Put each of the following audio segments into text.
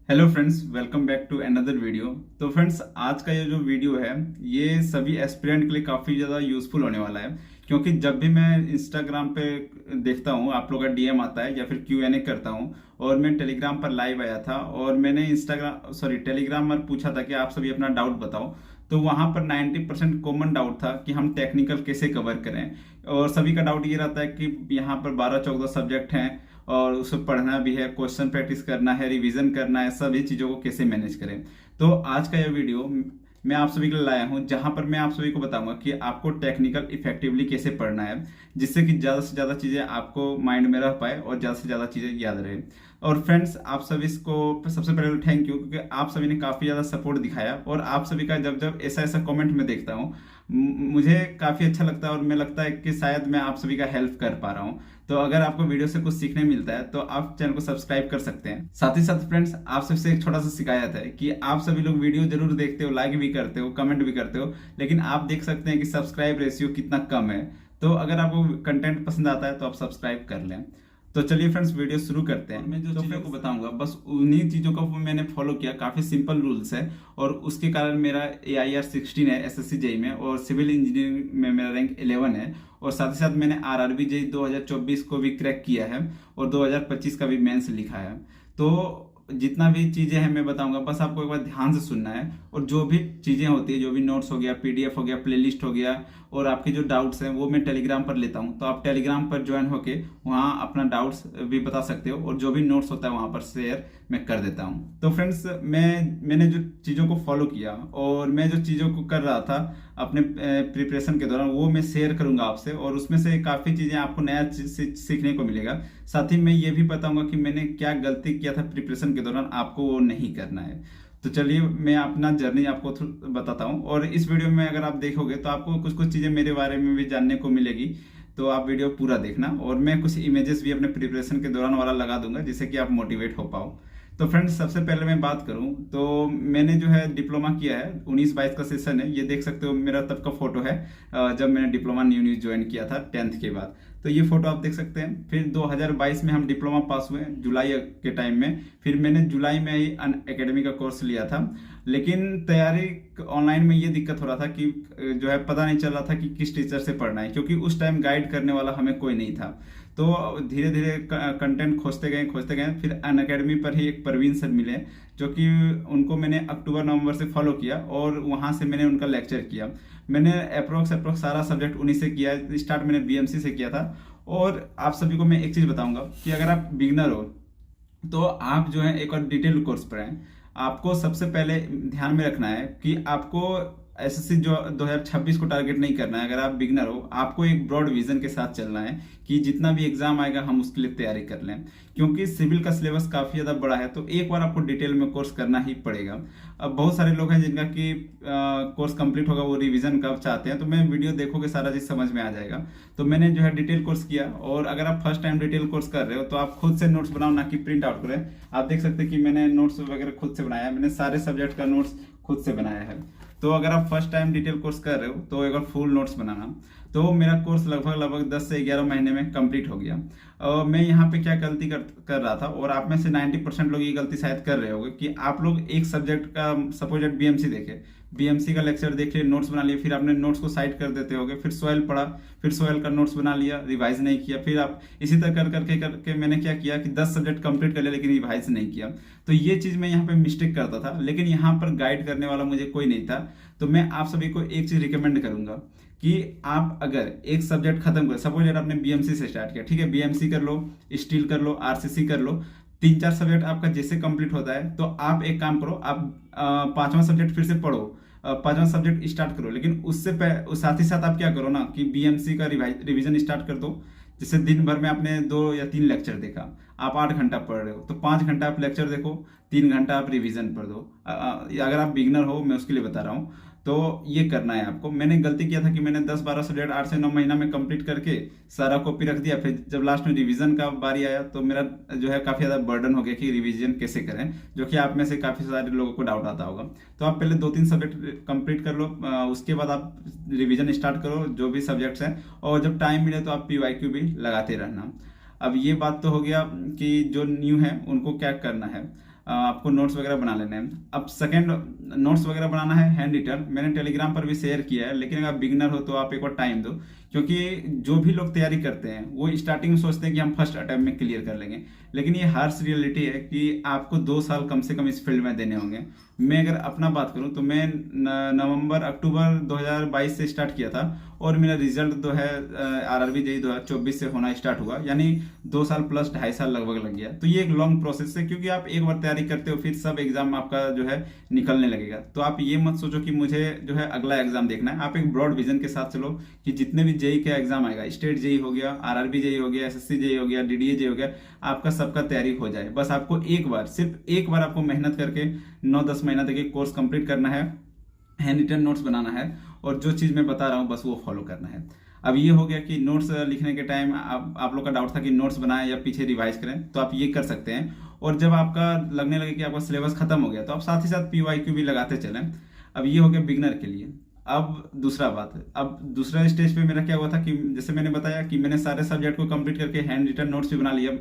Hello friends, welcome back to another video. तो friends, आज का ये जो वीडियो है ये सभी एस्पिरेंट के लिए काफ़ी ज़्यादा यूजफुल होने वाला है, क्योंकि जब भी मैं इंस्टाग्राम पे देखता हूँ आप लोग का डीएम आता है या फिर Q&A करता हूँ, और मैं टेलीग्राम पर लाइव आया था और मैंने टेलीग्राम पर पूछा था कि आप सभी अपना डाउट बताओ। तो वहाँ पर 90% कॉमन डाउट था कि हम टेक्निकल कैसे कवर करें, और सभी का डाउट ये रहता है कि यहाँ पर 12-14 सब्जेक्ट हैं और उसे पढ़ना भी है, क्वेश्चन प्रैक्टिस करना है, रिवीजन करना है, सभी चीज़ों को कैसे मैनेज करें। तो आज का यह वीडियो मैं आप सभी के लिए लाया हूं, जहां पर मैं आप सभी को बताऊंगा कि आपको टेक्निकल इफेक्टिवली कैसे पढ़ना है, जिससे कि ज़्यादा से ज़्यादा चीज़ें आपको माइंड में रह पाए और ज़्यादा से ज़्यादा चीज़ें याद रहे। और फ्रेंड्स, आप सभी को सबसे पहले तो थैंक यू, क्योंकि आप सभी ने काफ़ी ज़्यादा सपोर्ट दिखाया, और आप सभी का जब जब ऐसा ऐसा कमेंट में देखता हूँ मुझे काफ़ी अच्छा लगता है, और मैं लगता है कि शायद मैं आप सभी का हेल्प कर पा रहा हूँ। तो अगर आपको वीडियो से कुछ सीखने मिलता है तो आप चैनल को सब्सक्राइब कर सकते हैं। साथ ही साथ फ्रेंड्स, आप सबसे एक छोटा सा शिकायत है कि आप सभी लोग वीडियो जरूर देखते हो, लाइक भी करते हो, कमेंट भी करते हो, लेकिन आप देख सकते हैं कि सब्सक्राइब रेशियो कितना कम है। तो अगर आपको कंटेंट पसंद आता है तो आप सब्सक्राइब कर लें। तो चलिए फ्रेंड्स, वीडियो शुरू करते हैं। मैं जो चीज़ों को बताऊंगा बस उन्हीं चीज़ों को मैंने फॉलो किया, काफ़ी सिंपल रूल्स है, और उसके कारण मेरा AIR 16 है SSC जेई में, और सिविल इंजीनियरिंग में मेरा रैंक 11 है। और साथ ही साथ मैंने RRB जेई 2024 को भी क्रैक किया है, और 2025 का भी मेंस लिखा है। तो जितना भी चीज़ें हैं मैं बताऊंगा, बस आपको एक बार ध्यान से सुनना है, और जो भी चीज़ें होती है, जो भी नोट्स हो गया, PDF हो गया, प्लेलिस्ट हो गया, और आपके जो डाउट्स हैं वो मैं टेलीग्राम पर लेता हूं। तो आप टेलीग्राम पर ज्वाइन होके वहां अपना डाउट्स भी बता सकते हो, और जो भी नोट्स होता है वहां पर शेयर मैं कर देता हूं। तो फ्रेंड्स, मैंने जो चीज़ों को फॉलो किया और मैं जो चीज़ों को कर रहा था अपने प्रिपरेशन के दौरान, वो मैं शेयर करूंगा आपसे, और उसमें से काफ़ी चीज़ें आपको नया सीखने को मिलेगा। साथ ही मैं ये भी बताऊंगा कि मैंने क्या गलती किया था प्रिपरेशन के दौरान, आपको वो नहीं करना है। तो चलिए मैं अपना जर्नी आपको बताता हूँ, और इस वीडियो में अगर आप देखोगे तो आपको कुछ कुछ चीज़ें मेरे बारे में भी जानने को मिलेगी। तो आप वीडियो पूरा देखना, और मैं कुछ इमेजेस भी अपने प्रिपरेशन के दौरान वाला लगा दूंगा, जिससे कि आप मोटिवेट हो पाओ। तो फ्रेंड्स, सबसे पहले मैं बात करूं तो मैंने जो है डिप्लोमा किया है, 19-22 का सेशन है, ये देख सकते हो मेरा तब का फोटो है जब मैंने डिप्लोमा न्यू ज्वाइन किया था 10th के बाद। तो ये फोटो आप देख सकते हैं। फिर 2022 में हम डिप्लोमा पास हुए जुलाई के टाइम में। फिर मैंने जुलाई में ही अनअकैडमी का कोर्स लिया था, लेकिन तैयारी ऑनलाइन में ये दिक्कत हो रहा था कि जो है पता नहीं चल रहा था कि किस टीचर से पढ़ना है, क्योंकि उस टाइम गाइड करने वाला हमें कोई नहीं था। तो धीरे धीरे कंटेंट खोजते गए। फिर अनअकैडमी पर ही एक प्रवीण सर मिले, जो कि उनको मैंने अक्टूबर-नवंबर से फॉलो किया, और वहाँ से मैंने उनका लेक्चर किया। मैंने अप्रोक्स सारा सब्जेक्ट उन्हीं से किया। स्टार्ट मैंने BMC से किया था। और आप सभी को मैं एक चीज़ बताऊंगा कि अगर आप बिगनर हो तो आप जो है एक और डिटेल कोर्स पढ़ें। आपको सबसे पहले ध्यान में रखना है कि आपको SSC जो 2026 को टारगेट नहीं करना है। अगर आप बिगनर हो, आपको एक ब्रॉड विजन के साथ चलना है कि जितना भी एग्जाम आएगा हम उसके लिए तैयारी कर लें, क्योंकि सिविल का सिलेबस काफ़ी ज़्यादा बड़ा है। तो एक बार आपको डिटेल में कोर्स करना ही पड़ेगा। अब बहुत सारे लोग हैं जिनका कि कोर्स कंप्लीट होगा, वो रिवीजन कब चाहते हैं, तो मैं वीडियो देखोगे सारा चीज़ समझ में आ जाएगा। तो मैंने जो है डिटेल कोर्स किया, और अगर आप फर्स्ट टाइम डिटेल कोर्स कर रहे हो तो आप खुद से नोट्स बनाओ, ना कि प्रिंट आउट करें। आप देख सकते हैं कि मैंने नोट्स वगैरह खुद से बनाया है, मैंने सारे सब्जेक्ट का नोट्स खुद से बनाया है। तो अगर आप फर्स्ट टाइम डिटेल कोर्स कर रहे हो तो एक बार फुल नोट्स बनाना। तो मेरा कोर्स लगभग 10 से 11 महीने में कंप्लीट हो गया। मैं यहाँ पे क्या गलती कर रहा था, और आप में से 90% लोग ये गलती शायद कर रहे होंगे कि आप लोग एक सब्जेक्ट का सपोज BMC देखे, BMC का लेक्चर देख लिए, नोट्स बना लिए, फिर आपने नोट्स को साइड कर देते होगे, फिर सोयल पढ़ा, फिर सोयल का नोट्स बना लिया, रिवाइज नहीं किया, फिर आप इसी तरह करके मैंने क्या किया कि 10 सब्जेक्ट कंप्लीट कर लिया लेकिन रिवाइज नहीं किया। तो ये चीज़ मैं यहाँ पे मिस्टेक करता था, लेकिन यहाँ पर गाइड करने वाला मुझे कोई नहीं था। तो मैं आप सभी को एक चीज़ रिकमेंड करूंगा कि आप अगर एक सब्जेक्ट खत्म कर, सपोज अगर आपने BMC से स्टार्ट किया, ठीक है, BMC कर लो, स्टील कर लो, RCC कर लो, 3-4 सब्जेक्ट आपका जैसे कंप्लीट होता है तो आप एक काम करो, आप 5वां सब्जेक्ट फिर से पढ़ो, 5वां सब्जेक्ट स्टार्ट करो। लेकिन उससे साथ ही साथ आप क्या करो ना कि BMC का रिवीजन स्टार्ट कर दो। जैसे दिन भर में आपने 2 या 3 लेक्चर देखा, आप 8 घंटा पढ़ रहे हो, तो 5 घंटा आप लेक्चर देखो, 3 घंटा आप रिवीजन पढ़ दो। अगर आप बिगनर हो, मैं उसके लिए बता रहा हूँ, तो ये करना है आपको। मैंने गलती किया था कि मैंने 10-12 सब्जेक्ट 8 से 9 महीना में कंप्लीट करके सारा कॉपी रख दिया। फिर जब लास्ट में रिवीजन का बारी आया तो मेरा जो है काफ़ी ज़्यादा बर्डन हो गया कि रिवीजन कैसे करें, जो कि आप में से काफ़ी सारे लोगों को डाउट आता होगा। तो आप पहले 2-3 सब्जेक्ट कंप्लीट कर लो, उसके बाद आप रिवीजन स्टार्ट करो जो भी सब्जेक्ट्स हैं, और जब टाइम मिले तो आप PYQ भी लगाते रहना। अब ये बात तो हो गया कि जो न्यू है उनको क्या करना है। आपको नोट्स वगैरह बना लेने हैं। अब सेकंड, नोट्स वगैरह बनाना है हैंड रिटन, मैंने टेलीग्राम पर भी शेयर किया है, लेकिन अगर बिगिनर हो तो आप एक बार टाइम दो, क्योंकि जो भी लोग तैयारी करते हैं वो स्टार्टिंग में सोचते हैं कि हम फर्स्ट अटेम्प्ट में क्लियर कर लेंगे, लेकिन ये हार्श रियलिटी है कि आपको 2 साल कम से कम इस फील्ड में देने होंगे। मैं अगर अपना बात करूं तो मैं नवंबर अक्टूबर 2022 से स्टार्ट किया था और मेरा रिजल्ट जो है आरआरबी जेईई 2024 से होना स्टार्ट हुआ, यानी 2 साल प्लस 2.5 साल लगभग लग गया। तो ये एक लॉन्ग प्रोसेस है, क्योंकि आप एक बार तैयारी करते हो फिर सब एग्जाम आपका जो है निकलने लगेगा। तो आप ये मत सोचो कि मुझे जो है अगला एग्जाम देखना है, आप एक ब्रॉड विजन के साथ चलो कि जितने भी जेईई का एग्जाम आएगा, स्टेट जेईई हो गया, आरआरबी जेईई हो गया, एसएससी जेईई हो गया, डीडीए जेईई हो गया, आपका सबका तैयारी हो जाए। बस आपको एक बार, सिर्फ एक बार आपको मेहनत करके 9-10 महीना तक एक कोर्स कंप्लीट करना है, हैंड रिटन नोट्स बनाना है, और जो चीज मैं बता रहा हूँ बस वो फॉलो करना है। अब ये हो गया कि नोट्स लिखने के टाइम आप लोग का डाउट था कि नोट्स बनाएं या पीछे रिवाइज करें, तो आप ये कर सकते हैं। और जब आपका लगने लगे कि आपका सिलेबस खत्म हो गया तो आप साथ ही साथ पीवाईक्यू भी लगाते चलें। अब ये हो गया बिगनर के लिए। अब दूसरा बात है, अब दूसरा स्टेज पे मेरा क्या हुआ था कि जैसे मैंने बताया कि मैंने सारे सब्जेक्ट को कंप्लीट करके हैंड रिटन नोट्स भी बना लिया।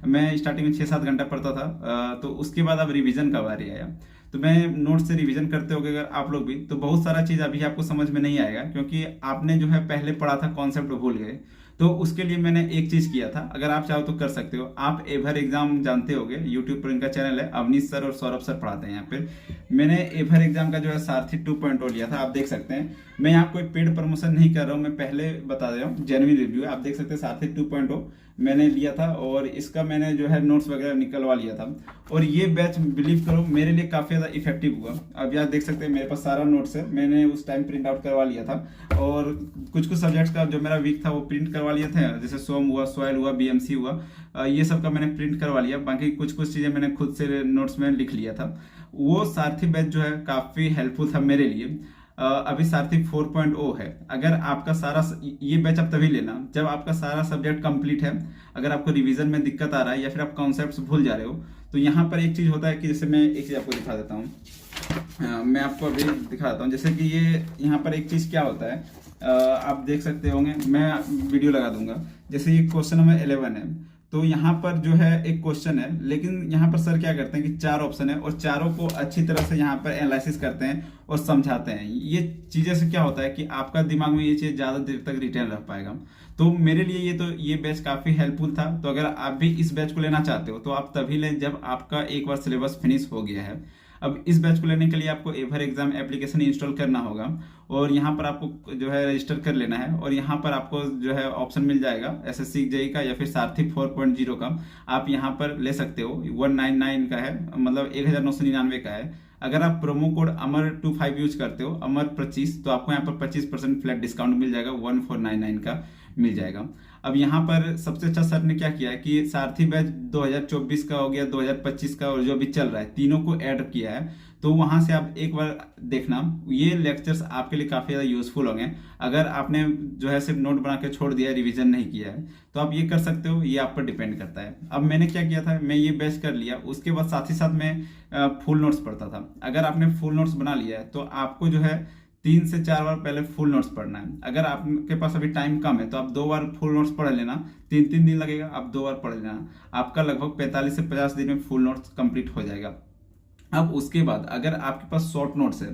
मैं स्टार्टिंग में 6-7 घंटा पढ़ता था, तो उसके बाद अब रिवीजन का बारी आया। तो मैं नोट्स से रिवीजन करते हो अगर आप लोग भी, तो बहुत सारा चीज अभी आपको समझ में नहीं आएगा, क्योंकि आपने जो है पहले पढ़ा था कॉन्सेप्ट भूल गए। तो उसके लिए मैंने एक चीज किया था, अगर आप चाहो तो कर सकते हो। आप एवर एग्जाम जानते होगे, यूट्यूब पर इनका चैनल है, अवनीश सर और सौरभ सर पढ़ाते हैं यहाँ पे। मैंने एवर एग्जाम का जो है सारथी 2.0 लिया था, आप देख सकते हैं। मैं यहाँ कोई पेड प्रमोशन नहीं कर रहा हूँ, मैं पहले बता दे रहा हूँ, जेन्युइन रिव्यू है। आप देख सकते हैं सारथी 2.0 मैंने लिया था और इसका मैंने जो है नोट्स वगैरह निकलवा लिया था। और ये बैच बिलीव करो मेरे लिए काफी ज्यादा इफेक्टिव हुआ। अब यहाँ देख सकते हैं मेरे पास सारा नोट्स है, मैंने उस टाइम प्रिंट आउट करवा लिया था। और कुछ कुछ सब्जेक्ट्स का जो मेरा वीक था वो प्रिंट करवा लिया था, जैसे सोम हुआ, सॉइल हुआ, बीएमसी हुआ, ये सब का मैंने प्रिंट करवा लिया। बाकी कुछ कुछ चीजें मैंने खुद से नोट्स में लिख लिया था। वो सारथी बैच जो है काफी हेल्पफुल था मेरे लिए। अभी सारथी 4.0 है। अगर आपका सारा, ये बैच आप तभी लेना जब आपका सारा सब्जेक्ट कंप्लीट है। अगर आपको रिवीजन में दिक्कत आ रहा है या फिर आप कॉन्सेप्ट्स भूल जा रहे हो, तो यहाँ पर एक चीज होता है कि जैसे मैं एक चीज आपको दिखा देता हूँ। मैं आपको अभी दिखा देता हूँ, जैसे कि ये यहाँ पर एक चीज क्या होता है, आप देख सकते होंगे, मैं वीडियो लगा दूंगा। जैसे ये क्वेश्चन नंबर 11 है, तो यहाँ पर जो है एक क्वेश्चन है, लेकिन यहाँ पर सर क्या करते हैं कि 4 ऑप्शन है और चारों को अच्छी तरह से यहाँ पर एनालिसिस करते हैं और समझाते हैं। ये चीजें से क्या होता है कि आपका दिमाग में ये चीज ज्यादा देर तक रिटेन रह पाएगा। तो मेरे लिए ये बैच काफी हेल्पफुल था। तो अगर आप भी इस बैच को लेना चाहते हो तो आप तभी लें जब आपका एक बार सिलेबस फिनिश हो गया है। अब इस बैच को लेने के लिए आपको एवर एग्जाम एप्लीकेशन इंस्टॉल करना होगा और यहाँ पर आपको जो है रजिस्टर कर लेना है। और यहाँ पर आपको जो है ऑप्शन मिल जाएगा एसएससी जेईई का या फिर सारथी 4.0 का, आप यहाँ पर ले सकते हो। 199 का है, मतलब 1999 का है। अगर आप प्रोमो कोड अमर25 यूज करते हो, अमर25, तो आपको यहाँ पर 25% फ्लैट डिस्काउंट मिल जाएगा, 1499 का मिल जाएगा। अब यहाँ पर सबसे अच्छा सर ने क्या किया है कि सारथी बैच 2024 का हो गया, 2025 का और जो भी चल रहा है, तीनों को ऐड किया है। तो वहां से आप एक बार देखना, ये लेक्चर्स आपके लिए काफी ज्यादा यूजफुल होंगे। अगर आपने जो है सिर्फ नोट बना के छोड़ दिया है, रिवीजन नहीं किया है, तो आप ये कर सकते हो, ये आप पर डिपेंड करता है। अब मैंने क्या किया था, मैं ये बैच कर लिया, उसके बाद साथ ही साथ मैं फुल नोट्स पढ़ता था। अगर आपने फुल नोट्स बना लिया है तो आपको जो है 3 से 4 बार पहले फुल नोट्स पढ़ना है। अगर आपके पास अभी टाइम कम है तो आप 2 बार फुल नोट्स पढ़ लेना, 3 दिन लगेगा, आप 2 बार पढ़ लेना, आपका लगभग 45 से 50 दिन में फुल नोट्स कंप्लीट हो जाएगा। अब उसके बाद अगर आपके पास शॉर्ट नोट्स है,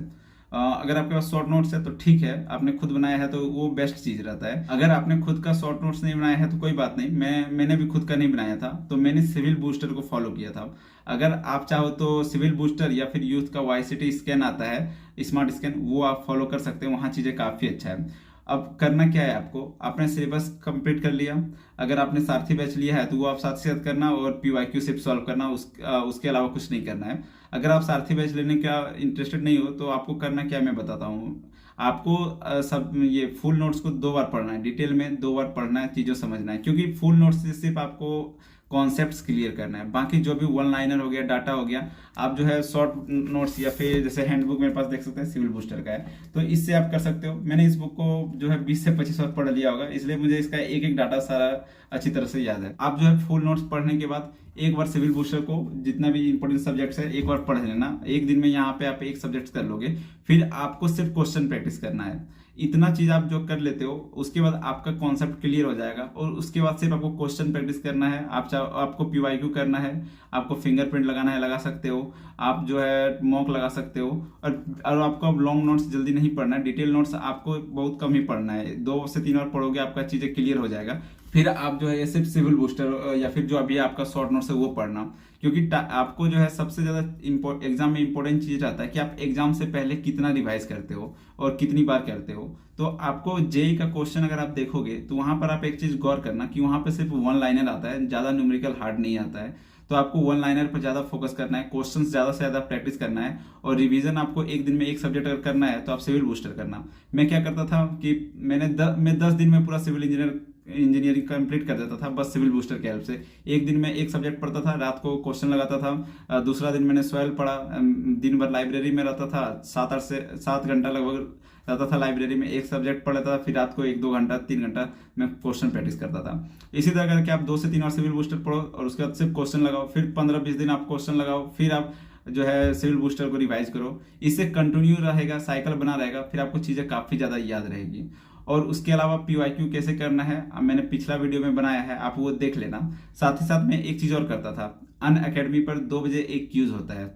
अगर आपके पास शॉर्ट नोट्स है तो ठीक है, आपने खुद बनाया है तो वो बेस्ट चीज रहता है। अगर आपने खुद का शॉर्ट नोट्स नहीं बनाया है तो कोई बात नहीं, मैंने भी खुद का नहीं बनाया था, तो मैंने सिविल बूस्टर को फॉलो किया था। अगर आप चाहो तो सिविल बूस्टर या फिर यूथ का वाईसीटी स्कैन आता है, स्मार्ट स्कैन, वो आप फॉलो कर सकते हैं, वहां चीजें काफी अच्छा है। अब करना क्या है, आपको आपने सिलेबस कंप्लीट कर लिया। अगर आपने सारथी बैच लिया है तो वो आप साथ साथ करना और पीवाईक्यू सिर्फ सॉल्व करना, उसके अलावा कुछ नहीं करना है। अगर आप सारथी बैच लेने का इंटरेस्टेड नहीं हो तो आपको करना क्या मैं बताता हूँ। आपको सब ये फुल नोट्स को 2 बार पढ़ना है, डिटेल में 2 बार पढ़ना है, चीजों समझना है, क्योंकि फुल नोट्स से सिर्फ आपको कॉन्सेप्ट्स क्लियर करना है। बाकी जो भी वन लाइनर हो गया, डाटा हो गया, आप जो है शॉर्ट नोट्स या फिर जैसे हैंडबुक मेरे पास देख सकते हैं सिविल बूस्टर का है, तो इससे आप कर सकते हो। मैंने इस बुक को जो है 20 से 25 बार पढ़ लिया होगा, इसलिए मुझे इसका एक एक डाटा सारा अच्छी तरह से याद है। आप जो है फुल नोट्स पढ़ने के बाद एक बार सिविल बूस्टर को जितना भी इंपॉर्टेंट सब्जेक्ट्स है एक बार पढ़ लेना। एक दिन में यहाँ पे आप एक सब्जेक्ट कर लोगे, फिर आपको सिर्फ क्वेश्चन प्रैक्टिस करना है। इतना चीज आप जो कर लेते हो उसके बाद आपका कॉन्सेप्ट क्लियर हो जाएगा, और उसके बाद सिर्फ आपको क्वेश्चन प्रैक्टिस करना है। आपको पीवाईक्यू करना है, आपको फिंगरप्रिंट लगाना है, लगा सकते हो आप, जो है मॉक लगा सकते हो। और आपको अब लॉन्ग नोट्स जल्दी नहीं पढ़ना है, डिटेल नोट्स आपको बहुत कम ही पढ़ना है, 2 से 3 बार पढ़ोगे आपका चीजें क्लियर हो जाएगा। फिर आप जो है ये सिर्फ सिविल बूस्टर या फिर जो अभी आपका शॉर्ट नोट्स है वो पढ़ना, क्योंकि आपको जो है सबसे ज्यादा एग्जाम में इंपॉर्टेंट चीज रहता है कि आप एग्जाम से पहले कितना रिवाइज करते हो और कितनी बार करते हो। तो आपको जेई का क्वेश्चन अगर आप देखोगे तो वहां पर आप एक चीज गौर करना कि वहां पर सिर्फ वन लाइनर आता है, ज्यादा न्यूमेरिकल हार्ड नहीं आता है। तो आपको वन लाइनर पर ज्यादा फोकस करना है, क्वेश्चंस ज्यादा से ज्यादा प्रैक्टिस करना है, और रिवीजन आपको एक दिन में एक सब्जेक्ट अगर करना है तो आप सिविल बूस्टर करना। मैं क्या करता था कि मैं 10 दिन में पूरा सिविल इंजीनियरिंग कंप्लीट कर देता था, बस सिविल बूस्टर के हेल्प से। एक दिन में एक सब्जेक्ट पढ़ता था, रात को क्वेश्चन लगाता था, दूसरा दिन मैंने सॉइल पढ़ा, दिन भर लाइब्रेरी में रहता था, 7 घंटा लगभग रहता था लाइब्रेरी में, एक सब्जेक्ट पढ़ता था, फिर रात को 1-2 घंटा 3 घंटा मैं क्वेश्चन प्रैक्टिस करता था। इसी तरह करके आप 2 से 3 बार सिविल बूस्टर पढ़ो और उसके बाद सिर्फ क्वेश्चन लगाओ, फिर 15-20 दिन आप क्वेश्चन लगाओ, फिर आप जो है सिविल बूस्टर को रिवाइज करो। इससे कंटिन्यू रहेगा, साइकिल बना रहेगा, फिर आपको चीजें काफी ज्यादा याद रहेगी। और उसके अलावा पीवाईक्यू कैसे करना है मैंने पिछला वीडियो में बनाया है, आप वो देख लेना। साथ ही साथ मैं एक चीज और करता था, अन अकेडमी पर 2 बजे एक क्यूज होता है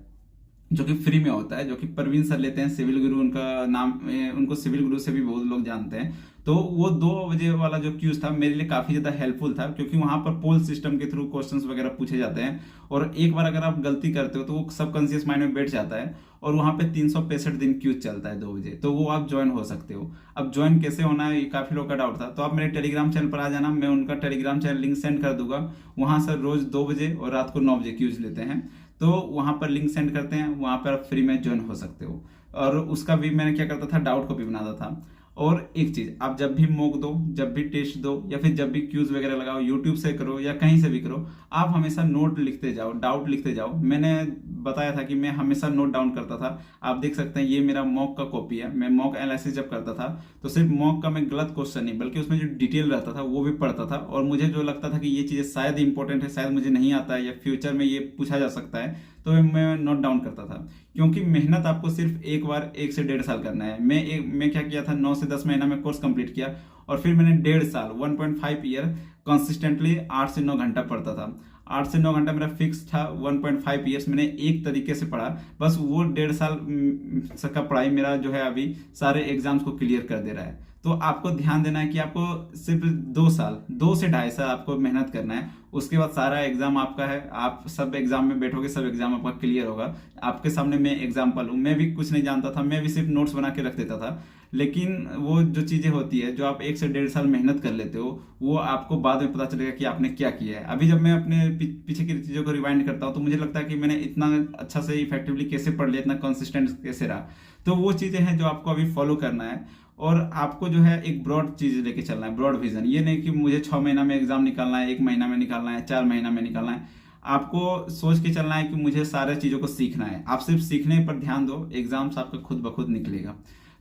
जो कि फ्री में होता है, जो कि परवीन सर लेते हैं, सिविल गुरु उनका नाम, उनको सिविल गुरु से भी बहुत लोग जानते हैं। तो वो 2 बजे वाला जो क्यूज था मेरे लिए काफी ज्यादा हेल्पफुल था, क्योंकि वहां पर पोल सिस्टम के थ्रू क्वेश्चंस वगैरह पूछे जाते हैं, और एक बार अगर आप गलती करते हो तो वो सबकॉन्शियस माइंड में बैठ जाता है, और वहां पे 365 दिन क्यूज चलता है 2 बजे, तो वो आप ज्वाइन हो सकते हो। अब ज्वाइन कैसे होना है ये काफी लोग का डाउट था, तो आप मेरे टेलीग्राम चैनल पर आ जाना, मैं उनका टेलीग्राम चैनल लिंक सेंड कर दूंगा। वहां से रोज 2 बजे और रात को 9 बजे क्यूज लेते हैं, तो वहां पर लिंक सेंड करते हैं, वहां पर आप फ्री में ज्वाइन हो सकते हो। और उसका भी मैंने क्या करता था, डाउट कॉपी बनाता था। और एक चीज, आप जब भी मॉक दो, जब भी टेस्ट दो, या फिर जब भी क्यूज वगैरह लगाओ, यूट्यूब से करो या कहीं से भी करो, आप हमेशा नोट लिखते जाओ, डाउट लिखते जाओ। मैंने बताया था कि मैं हमेशा नोट डाउन करता था। आप देख सकते हैं ये मेरा मॉक का कॉपी है। मैं मॉक एनालिसिस जब करता था तो सिर्फ मॉक का मैं गलत क्वेश्चन नहीं, बल्कि उसमें जो डिटेल रहता था वो भी पढ़ता था, और मुझे जो लगता था कि ये चीजें शायद इंपॉर्टेंट है, शायद मुझे नहीं आता है, या फ्यूचर में ये पूछा जा सकता है, तो मैं नोट डाउन करता था। क्योंकि मेहनत आपको सिर्फ एक बार 1 से 1.5 साल करना है। मैं क्या किया था, 9 से 10 महीना में कोर्स कंप्लीट किया, और फिर मैंने 1.5 साल 1.5 ईयर कंसिस्टेंटली 8 से 9 घंटा पढ़ता था। 8 से 9 घंटा मेरा फिक्स था। 1.5 ईयर्स मैंने एक तरीके से पढ़ा, बस वो 1.5 साल का पढ़ाई मेरा जो है अभी सारे एग्जाम्स को क्लियर कर दे रहा है। तो आपको ध्यान देना है कि आपको सिर्फ 2 साल, 2 से 2.5 साल आपको मेहनत करना है। उसके बाद सारा एग्जाम आपका है, आप सब एग्जाम में बैठोगे, सब एग्जाम आपका क्लियर होगा। आपके सामने मैं एग्जाम्पल हूँ, मैं भी कुछ नहीं जानता था, मैं भी सिर्फ नोट्स बना के रख देता था। लेकिन वो जो चीजें होती है, जो आप 1 से 1.5 साल मेहनत कर लेते हो, वो आपको बाद में पता चलेगा कि आपने क्या किया है। अभी जब मैं अपने पीछे की चीजों को रिवाइंड करता हूँ तो मुझे लगता है कि मैंने इतना अच्छा से इफेक्टिवली कैसे पढ़ लिया, इतना कंसिस्टेंट कैसे रहा। तो वो चीजें हैं जो आपको अभी फॉलो करना है, और आपको जो है एक ब्रॉड चीज लेके चलना है, ब्रॉड विजन। ये नहीं कि मुझे 6 महीना में एग्जाम निकालना है, 1 महीना में निकालना है, 4 महीना में निकालना है। आपको सोच के चलना है कि मुझे सारे चीजों को सीखना है। आप सिर्फ सीखने पर ध्यान दो, एग्जाम्स आपका खुद ब खुद निकलेगा।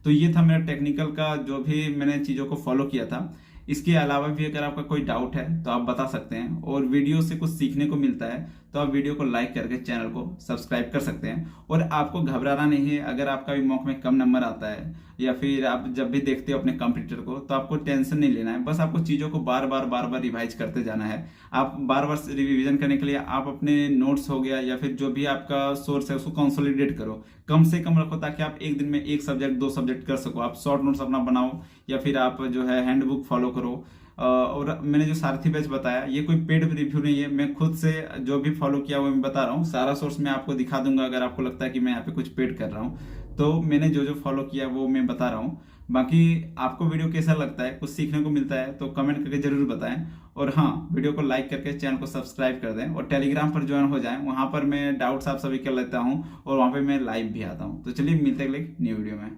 तो ये था मेरा टेक्निकल का, जो भी मैंने चीजों को फॉलो किया था। इसके अलावा भी अगर आपका कोई डाउट है तो आप बता सकते हैं, और वीडियो से कुछ सीखने को मिलता है तो आप वीडियो को लाइक करके चैनल को सब्सक्राइब कर सकते हैं। और आपको घबराना नहीं है, अगर आपका भी मॉक में कम नंबर आता है, या फिर आप जब भी देखते हो अपने कंपटीटर को, तो आपको टेंशन नहीं लेना है। बस आपको चीजों को बार बार रिवाइज करते जाना है। आप बार रिवीजन करने के लिए आप अपने नोट्स हो गया या फिर जो भी आपका सोर्स है उसको कंसोलिडेट करो, कम से कम रखो, ताकि आप एक दिन में 1 सब्जेक्ट 2 सब्जेक्ट कर सको। आप शॉर्ट नोट्स अपना बनाओ, या फिर आप जो है हैंडबुक फॉलो करो। और मैंने जो सारथी बैच बताया, ये कोई पेड रिव्यू नहीं है, मैं खुद से जो भी फॉलो किया वो मैं बता रहा हूँ। सारा सोर्स मैं आपको दिखा दूंगा, अगर आपको लगता है कि मैं यहाँ पे कुछ पेड कर रहा हूँ, तो मैंने जो जो फॉलो किया वो मैं बता रहा हूँ। बाकी आपको वीडियो कैसा लगता है, कुछ सीखने को मिलता है तो कमेंट करके जरूर बताएं। और हाँ, वीडियो को लाइक करके चैनल को सब्सक्राइब कर दें, और टेलीग्राम पर ज्वाइन हो जाएं। वहां पर मैं डाउट्स आप सभी कर लेता हूँ, और वहां पे मैं लाइव भी आता हूँ। तो चलिए मिलते हैं अगले न्यू वीडियो में।